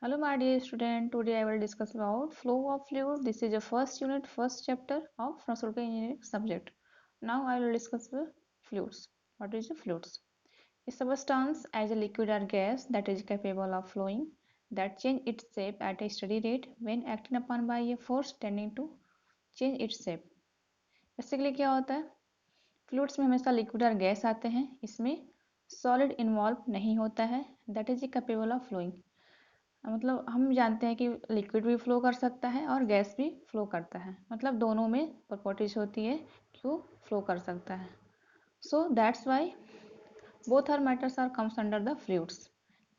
Hello my dear student, today I will discuss about flow of fluid. This is the first unit, first chapter of pharmaceutical engineering subject. Now I will discuss the fluids. What is the fluids? A substance as a liquid or gas that is capable of flowing, that change its shape at a steady rate when acting upon by a force tending to change its shape. Basically क्या होता है, fluids में हमेशा liquid और gas आते हैं, इसमें solid involve नहीं होता है, that is capable of flowing. मतलब हम जानते हैं कि लिक्विड भी फ्लो कर सकता है और गैस भी फ्लो करता है, मतलब दोनों में प्रॉपर्टीज होती है कि वो फ्लो कर सकता है। So that's why both are matters are comes under the fluids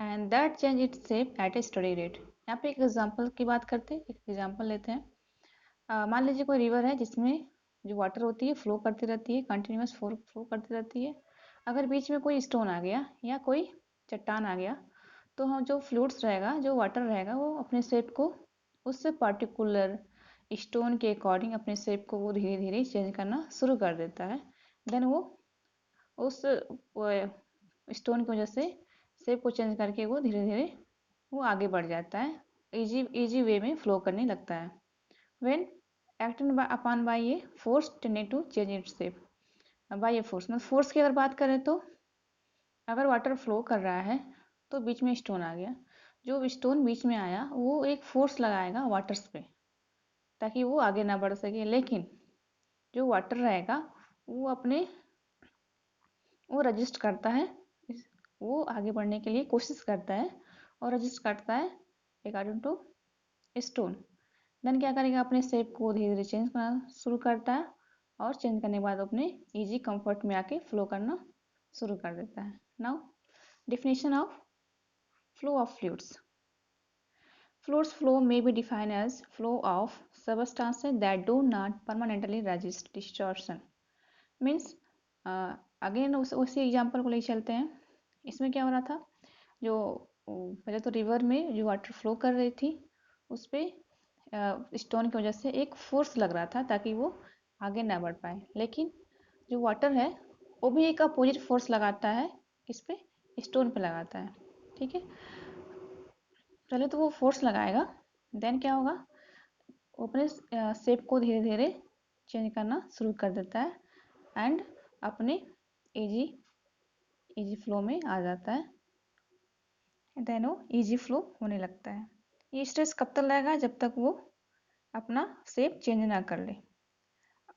and that change its shape at a steady rate. यहाँ पे एक एग्जांपल की बात करते हैं, एक एग्जांपल लेते हैं। मान लीजिए कोई रिवर है जिसमें जो वाटर होती है फ्लो करती रहती है, कंटिन्यूस फ्लो करती रहती है। अगर बीच में कोई स्टोन आ गया या कोई चट्टान आ गया तो हम जो फ्लूइड्स रहेगा, जो वाटर रहेगा, वो अपने शेप को उस पर्टिकुलर स्टोन के अकॉर्डिंग अपने शेप को वो धीरे धीरे चेंज करना शुरू कर देता है। देन वो उस स्टोन की वजह से शेप को चेंज करके वो धीरे धीरे वो आगे बढ़ जाता है, इजी वे में फ्लो करने लगता है। When acted upon by a force tending to change its shape. By a force मतलब फोर्स की अगर बात करें तो अगर वाटर फ्लो कर रहा है तो बीच में स्टोन आ गया, जो स्टोन बीच में आया वो एक फोर्स लगाएगा वाटर्स पे ताकि वो आगे ना बढ़ सके। लेकिन जो वाटर रहेगा वो अपने वो रजिस्ट करता है, वो आगे बढ़ने के लिए कोशिश करता है और रजिस्ट करता है अकॉर्डिंग टू स्टोन। देन क्या करेगा, अपने शेप को धीरे धीरे चेंज करना शुरू करता है और चेंज करने के बाद अपने इजी कंफर्ट में आके फ्लो करना शुरू कर देता है। Now definition of flow of fluids. Fluids flow may be defined as flow of substances that do not permanently resist distortion. Means again उसी एग्जाम्पल को ले चलते हैं। इसमें क्या हो रहा था, जो पहले तो रिवर में जो वाटर फ्लो कर रही थी उस पर स्टोन की वजह से एक फोर्स लग रहा था ताकि वो आगे ना बढ़ पाए। लेकिन जो वाटर है वो भी एक अपोजिट फोर्स लगाता है, किस पे, स्टोन पे लगाता है। ठीक है, पहले तो वो फोर्स लगाएगा, देन क्या होगा, वो अपने शेप को धीरे धीरे चेंज करना शुरू कर देता है एंड अपने इजी इजी फ्लो में आ जाता है। देन वो इजी फ्लो होने लगता है। ये स्ट्रेस कब तक लगेगा, जब तक वो अपना शेप चेंज ना कर ले।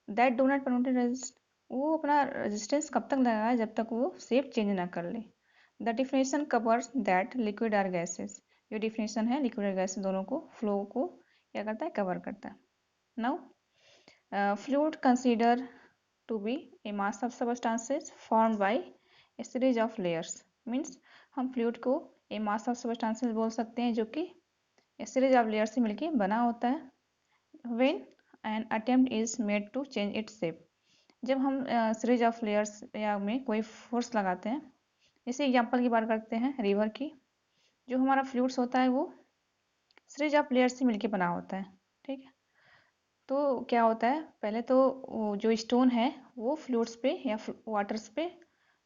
That do not permanently resist, वो अपना रेजिस्टेंस कब तक लगाएगा, जब तक वो शेप चेंज ना कर ले। The definition covers that liquid are gases, ये डिफिनेशन है लिक्विड और गैस दोनों को, फ्लो को क्या करता है, कवर करता है। Now fluid consider to be a mass of substances formed by a series of layers. Means हम फ्लूइड को ए मास ऑफ सबस्टांसेस बोल सकते हैं जो कि ए सीरीज ऑफ लेयर से मिलके बना होता है। When an attempt is made to change its shape, जब हम सीरीज ऑफ लेयर्स या में कोई फोर्स लगाते हैं। इसी एग्जांपल की बात करते हैं रिवर की। जो हमारा फ्लूइड्स होता है वो सीरीज ऑफ लेयर्स से मिलके बना होता है। ठीक है, तो क्या होता है, पहले तो वो जो स्टोन है वो फ्लूइड्स पे या वाटर्स पे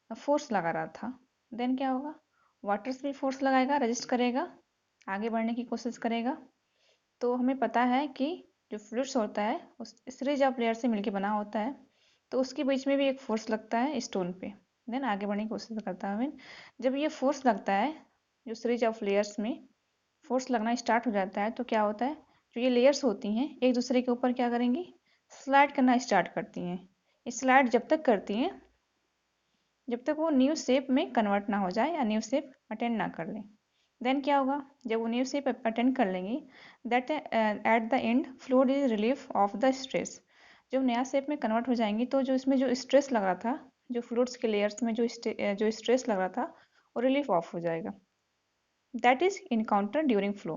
फोर्स लगा रहा था। देन क्या होगा, वाटर्स भी फोर्स लगाएगा, रजिस्ट करेगा, आगे बढ़ने की कोशिश करेगा। तो हमें पता है कि जो फ्लूइड्स होता है उस सीरीज ऑफ लेयर से मिलके बना होता है, तो उसके बीच में भी एक फोर्स लगता है स्टोन पे, देन आगे बढ़ने की कोशिश करता है। जब ये फोर्स लगता है, जो सीरीज ऑफ लेयर्स में फोर्स लगना स्टार्ट हो जाता है, तो क्या होता है, जो ये लेयर्स होती हैं एक दूसरे के ऊपर क्या करेंगी, स्लाइड करना स्टार्ट करती हैं। ये स्लाइड जब तक करती हैं जब तक वो न्यू शेप में कन्वर्ट ना हो जाए या न्यू शेप अटेंड ना कर ले। देन क्या होगा, जब वो न्यू शेप अटेंड कर लेंगी, that at the end fluid is relief of the stress. जब नया शेप में कन्वर्ट हो जाएंगी तो जो इसमें जो स्ट्रेस लग रहा था, जो फ्लूइड्स के लेयर्स में जो स्ट्रेस लग रहा था वो रिलीफ ऑफ हो जाएगा, that is encounter during flow.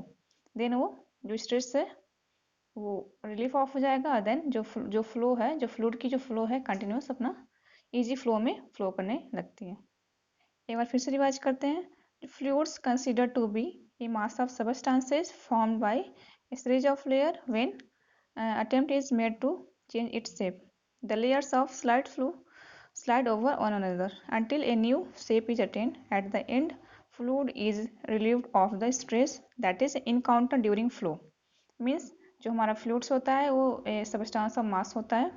Then वो जो स्ट्रेस है वो रिलीफ ऑफ हो जाएगा। देन जो फ्लो है, जो फ्लूइड की जो फ्लो है कंटिन्यूस अपना इजी फ्लो में फ्लो करने लगती है। एक बार फिर से रिवाइज करते हैं। Fluids consider to be a mass of substances formed by a series of layer when attempt is made to change its shape. The layers of slide over one another until a new shape is attained. At the end, fluid is relieved of the stress that is encounter during flow. Means जो हमारा fluids होता है वो substance of mass होता है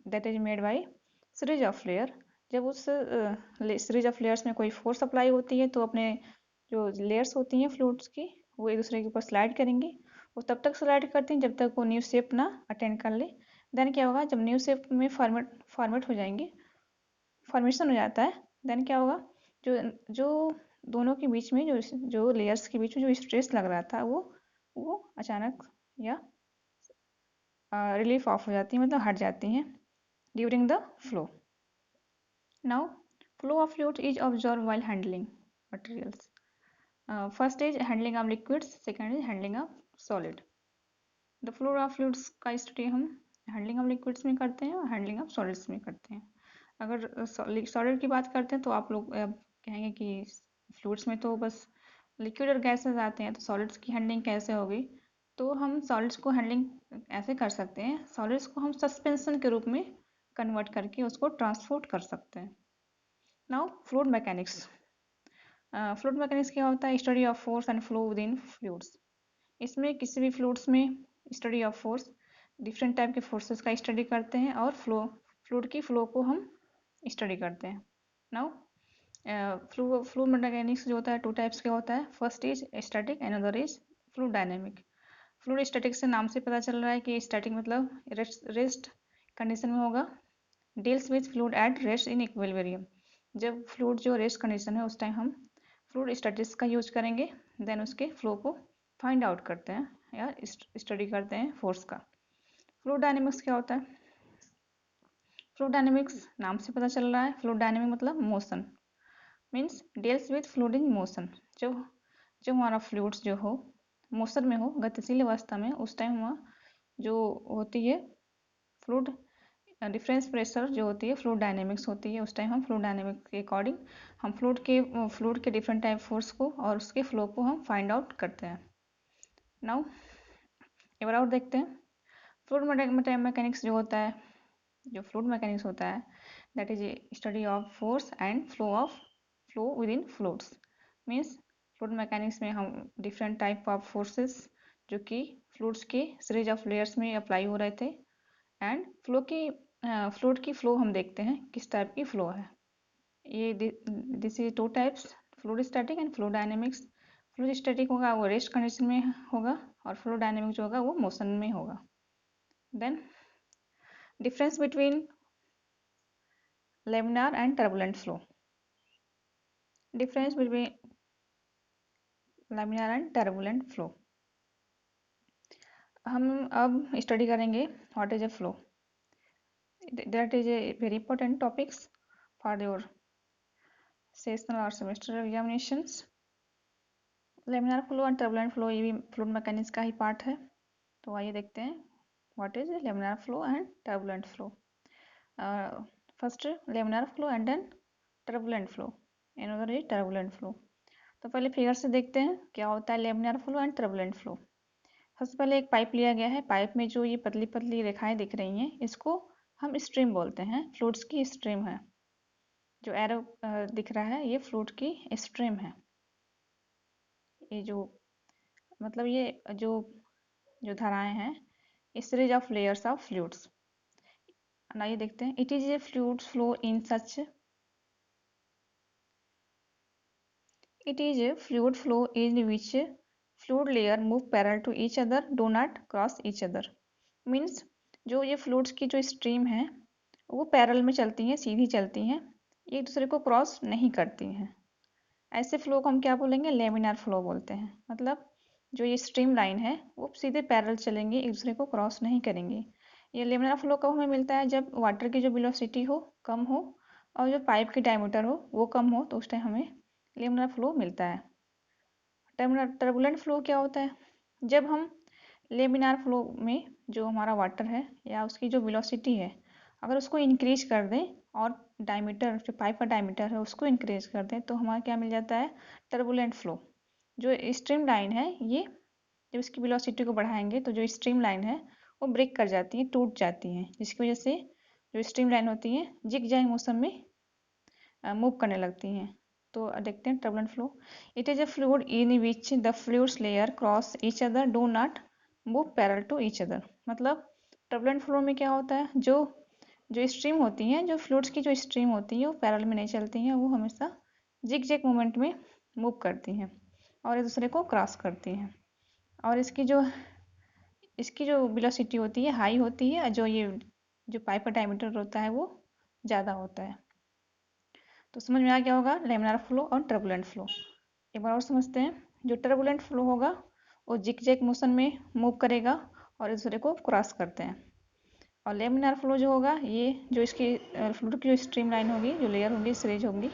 that is made by series of layer. जब उस series of layers में कोई फोर्स अप्लाई होती है तो अपने जो लेयर्स होती हैं फ्लूइड्स की वो एक दूसरे के ऊपर स्लाइड करेंगी। वो तब तक स्लाइड करती हैं जब तक वो न्यू शेप ना अटेंड कर ले। देन क्या होगा, जब न्यू शेप में फॉर्मेट हो जाएंगे, फॉर्मेशन हो जाता है, देन क्या होगा, जो जो दोनों के बीच में जो लेयर्स के बीच में जो स्ट्रेस लग रहा था वो अचानक या रिलीफ ऑफ हो जाती है, मतलब हट जाती हैं during the flow. Now flow of fluid is observe while handling materials. First is handling of liquids, second is handling of solid. The flow of fluids का स्टडी हम हैंडलिंग ऑफ लिक्विड्स में करते हैं और हैंडलिंग ऑफ सॉलिड्स में करते हैं। अगर सॉलिड की बात करते हैं तो आप लोग कहेंगे कि फ्लूइड्स में तो बस लिक्विड और गैसेस आते हैं, तो सॉलिड्स की हैंडलिंग कैसे होगी। तो हम सॉलिड्स को हैंडलिंग ऐसे कर सकते हैं, सॉलिड्स को हम सस्पेंशन के रूप में कन्वर्ट करके उसको ट्रांसपोर्ट कर सकते हैं। Now fluid mechanics. Fluid mechanics क्या होता है, study of force and flow with in fluids. इसमें किसी भी फ्लूइड्स में study of force, different type के फोर्सेस का स्टडी करते हैं और फ्लूइड की फ्लो को हम स्टडी करते हैं। नाउ फ्लूइड मैकेनिक्स जो होता है टू टाइप्स का होता है, first is static and other is fluid dynamic. Fluid static से नाम से पता चल रहा है कि स्टैटिक मतलब रेस्ट कंडीशन में होगा, deals with fluid at rest in equilibrium. जब फ्लूइड जो रेस्ट कंडीशन है उस टाइम हम फ्लूइड स्टैटिक्स का यूज करेंगे, देन उसके फ्लो को फाइंड आउट करते हैं या स्टडी करते हैं फोर्स का। फ्लूइड डायनेमिक्स क्या होता है, फ्लूइड डायनेमिक्स नाम से पता चल रहा है, फ्लूइड डायनेमिक मतलब motion, means deals with fluid in motion. जो जो हमारा फ्लूइड्स जो हो मोशन में हो, गतिशील अवस्था में, उस टाइम वह जो होती है फ्लूइड डिफरेंस प्रेशर जो होती है फ्लूइड डायनेमिक्स होती है। उस टाइम हम फ्लूइड डायनेमिक्स के अकॉर्डिंग हम फ्लूइड के डिफरेंट टाइप फोर्स को और उसके फ्लो को हम फाइंड आउट करते हैं। नाउ एक बार और देखते हैं, फ्लूइड मैकेनिक्स जो होता है, जो फ्लूइड मैकेनिक्स होता है that is study of force and flow with in fluids. Means fluid mechanics में हम डिफरेंट टाइप ऑफ फोर्सेस जो कि फ्लूइड्स के सीरीज ऑफ लेयर्स में अप्लाई हो रहे थे एंड फ्लूइड की फ्लो हम देखते हैं किस टाइप की फ्लो है। ये this is two types, fluid static and fluid dynamics. Fluid static होगा वो रेस्ट कंडीशन में होगा और फ्लूइड डायनेमिक जो होगा वो मोशन में होगा। Then difference between laminar and turbulent flow, difference between laminar and turbulent flow। हम अब स्टडी करेंगे what is a flow, that is a very important topics for your sessional और semester examinations. laminar flow and turbulent flow ये भी fluid mechanics का ही part है। तो आइए देखते हैं what is laminar flow and turbulent flow. First laminar flow and then turbulent flow, another is turbulent flow. तो पहले फिगर से देखते हैं क्या होता है laminar flow and turbulent flow. सबसे पहले एक पाइप लिया गया है, पाइप में जो ये पतली पतली रेखाएं दिख रही हैं इसको हम स्ट्रीम बोलते हैं, फ्लूइड्स की स्ट्रीम है। जो एरो दिख रहा है ये फ्लूइड की स्ट्रीम है। ये जो मतलब ये जो धाराएं हैं इस series of layers of fluids. आइए देखते हैं, it is a fluids flow in such It is a fluid flow in which fluid layer move parallel to each other, do not cross each other। Means जो ये fluids की जो stream है वो parallel में चलती हैं, सीधी चलती हैं, एक दूसरे को क्रॉस नहीं करती हैं। ऐसे फ्लो को हम क्या बोलेंगे, लेमिनार फ्लो बोलते हैं। मतलब जो ये स्ट्रीम लाइन है वो सीधे पैरेलल चलेंगे, एक दूसरे को क्रॉस नहीं करेंगे। ये लेमिनार फ्लो कब हमें मिलता है, जब वाटर की जो वेलोसिटी हो कम हो और जो पाइप की डायमीटर हो वो कम हो, तो उस टाइम हमें लेमिनार फ्लो मिलता है। टर्बुलेंट फ्लो क्या होता है, जब हम लेमिनार फ्लो में जो हमारा वाटर है या उसकी जो वेलोसिटी है अगर उसको इंक्रीज कर दें और डायमीटर जो पाइप का डायमीटर है उसको इंक्रीज कर दें तो हमारा क्या मिल जाता है, टर्बुलेंट फ्लो। जो स्ट्रीम लाइन है ये जब इसकी वेलोसिटी को बढ़ाएंगे तो जो स्ट्रीम लाइन है वो ब्रेक कर जाती है, टूट जाती हैं, जिसकी वजह से जो स्ट्रीम लाइन होती है जिग जैग मोशन में मूव करने लगती हैं। तो देखते हैं turbulent flow. It is a fluid in which the fluids layer cross each other do not move parallel to each other. मतलब टर्बुलेंट फ्लो में क्या होता है, जो जो स्ट्रीम होती हैं, जो फ्लूइड्स की जो स्ट्रीम होती है वो पैरेलल में नहीं चलती हैं, वो हमेशा जिग जैग मूवमेंट में मूव करती हैं और एक दूसरे को क्रॉस करती हैं। और इसकी जो वेलोसिटी होती है हाई होती है, जो पाइप का डायमीटर होता है वो ज़्यादा होता है। तो समझ में आ गया होगा लैमिनार फ्लो और टर्बुलेंट फ्लो। एक बार और समझते हैं। जो टर्बुलेंट फ्लो होगा वो जिग जैग मोशन में मूव करेगा और एक दूसरे को क्रॉस करते हैं। और लैमिनार फ्लो जो होगा, ये जो इसकी फ्लूइड की जो स्ट्रीम लाइन होगी, जो लेयर होगी, सीरीज होगी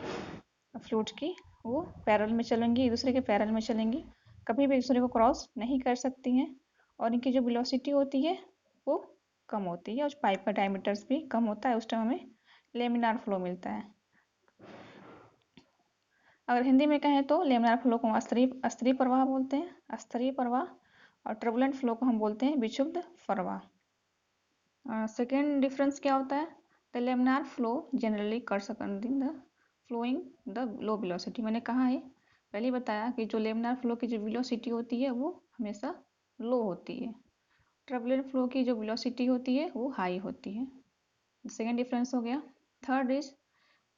फ्लूइड की, वो पैरेलल में चलेंगी, एक दूसरे के पैरेलल में चलेंगी, कभी भी एक दूसरे को क्रॉस नहीं कर सकती हैं। और इनकी जो वेलोसिटी होती है वो कम होती है और पाइप का डायमीटर्स भी कम होता है। उस टाइम हमें लेमिनार फ्लो मिलता है। अगर हिंदी में कहें तो लेमिनार फ्लो को अस्तरीय प्रवाह बोलते हैं, अस्तरीय प्रवाह। और टर्बुलेंट फ्लो को हम बोलते हैं विक्षुब्ध प्रवाह। सेकेंड डिफरेंस क्या होता है, the laminar flow generally corresponding the flowing the low velocity. मैंने कहा है, पहले ही बताया कि जो लेमिनार फ्लो की जो वेलोसिटी होती है वो हमेशा लो होती है, टर्बुलेंट फ्लो की जो वेलोसिटी होती है वो हाई होती है। सेकेंड डिफरेंस हो गया। Third is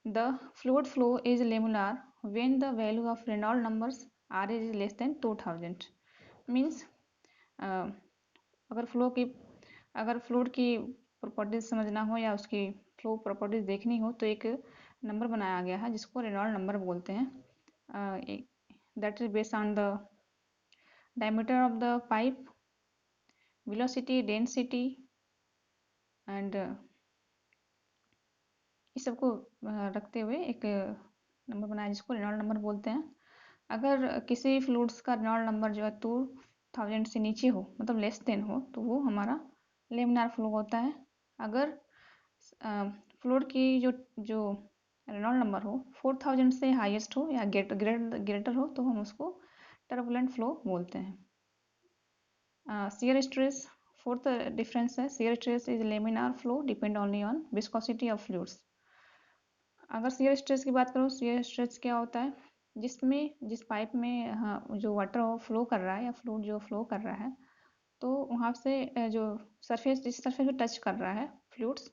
the fluid flow is laminar when the value of Reynolds numbers R is less than 2000। Means अगर फ्लूइड की प्रॉपर्टीज समझना हो या उसकी फ्लो प्रॉपर्टीज देखनी हो तो एक नंबर बनाया गया है जिसको रेनॉल्ड नंबर बोलते हैं। That is based on the diameter of the pipe, velocity, density and इस सबको रखते हुए एक नंबर बनाया जिसको रेनॉल्ड नंबर बोलते हैं। अगर किसी फ्लूइड्स का रेनॉल्ड नंबर जो है 2000 से नीचे हो, मतलब लेस देन हो, तो वो हमारा लेमिनार फ्लो होता है। अगर फ्लूइड की जो रेनॉल्ड नंबर हो 4000 से हाईएस्ट हो या ग्रेटर हो तो हम उसको टर्बुलेंट फ्लो बोलते हैं। शियर स्ट्रेस, फोर्थ डिफरेंस है, shear stress is laminar flow depend only on viscosity of fluids. अगर शियर स्ट्रेस की बात करो, शियर स्ट्रेस क्या होता है, जिस पाइप में जो वाटर फ्लो कर रहा है या फ्लूइड जो फ्लो कर रहा है, तो वहाँ से जो जिस सरफेस पे टच कर रहा है फ्लूइड्स,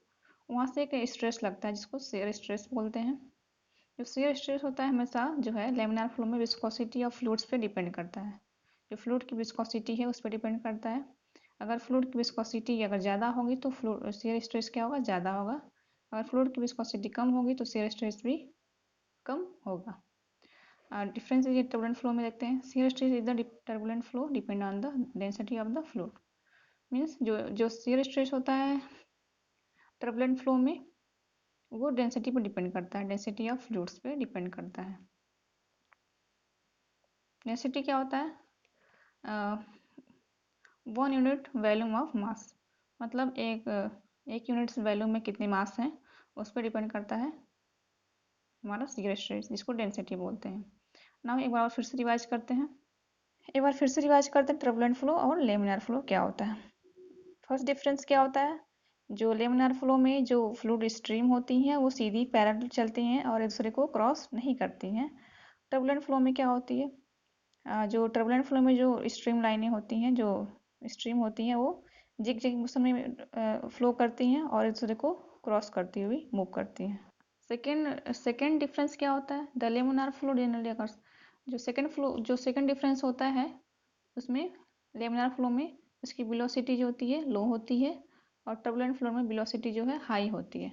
वहाँ से एक स्ट्रेस लगता है जिसको शियर स्ट्रेस बोलते हैं। जो शियर स्ट्रेस होता है हमेशा जो है लेमिनार फ्लो में विस्कोसिटी ऑफ फ्लूइड्स पे डिपेंड करता है। जो फ्लूइड की विस्कोसिटी है उस पर डिपेंड करता है। अगर फ्लूइड की विस्कोसिटी अगर ज़्यादा होगी तो शियर स्ट्रेस क्या होगा, ज़्यादा होगा। अगर फ्लूइड की विस्कोसिटी कम होगी तो शियर स्ट्रेस भी कम होगा। डिफरेंस ये टर्बुलेंट फ्लो में देखते हैं। Shear stress is the turbulent flow depend on the density of the fluid. Means जो शियर स्ट्रेस होता है टर्बुलेंट फ्लो में वो डेंसिटी पर डिपेंड करता है, डेंसिटी ऑफ फ्लूइड्स पे डिपेंड करता है। डेंसिटी क्या होता है, 1 यूनिट वॉल्यूम ऑफ मास। मतलब एक यूनिट वॉल्यूम में कितने मास हैं उस पर डिपेंड करता है हमारा शियर स्ट्रेस, जिसको डेंसिटी बोलते हैं। नाउ एक बार और फिर से रिवाइज करते हैं। टर्बुलेंट फ्लो और लेमिनार फ्लो क्या होता है। फर्स्ट डिफरेंस क्या होता है, जो लेमिनार फ्लो में जो फ्लूइड स्ट्रीम होती हैं वो सीधी पैरेलल चलती हैं और एक दूसरे को क्रॉस नहीं करती हैं। टर्बुलेंट फ्लो में क्या होती है, जो टर्बुलेंट फ्लो में जो स्ट्रीम लाइनें होती हैं, जो स्ट्रीम होती हैं वो जिग जिग मोशन में फ्लो करती हैं और एक दूसरे को क्रॉस करती हुई मूव करती हैं। सेकेंड डिफरेंस क्या होता है, the laminar flow generally occurs. जो सेकेंड डिफरेंस होता है उसमें लेमिनार फ्लो में उसकी वेलोसिटी जो होती है लो होती है और टर्बुलेंट फ्लो में वेलोसिटी जो है हाई होती है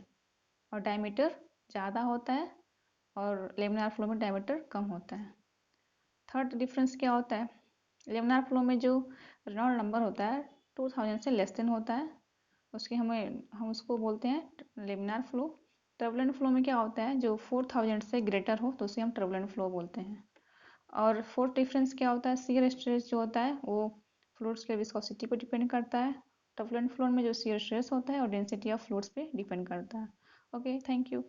और डायमीटर ज़्यादा होता है और लेमिनार फ्लो में डायमीटर कम होता है। थर्ड डिफरेंस क्या होता है, लेमिनार फ्लो में जो रेनॉल्ड नंबर होता है 2000 से लेस देन होता है, हम उसको बोलते हैं लेमिनार फ्लो। टर्बुलेंट फ्लो में क्या होता है, जो 4000 से ग्रेटर हो तो उसे हम टर्बुलेंट फ्लो बोलते हैं। और फोर्थ डिफरेंस क्या होता है, शियर स्ट्रेस जो होता है वो फ्लूइड्स के विस्कोसिटी पर डिपेंड करता है। टर्बुलेंट फ्लो में जो शियर स्ट्रेस होता है और डेंसिटी ऑफ फ्लूइड्स पे डिपेंड करता है। Okay, thank you.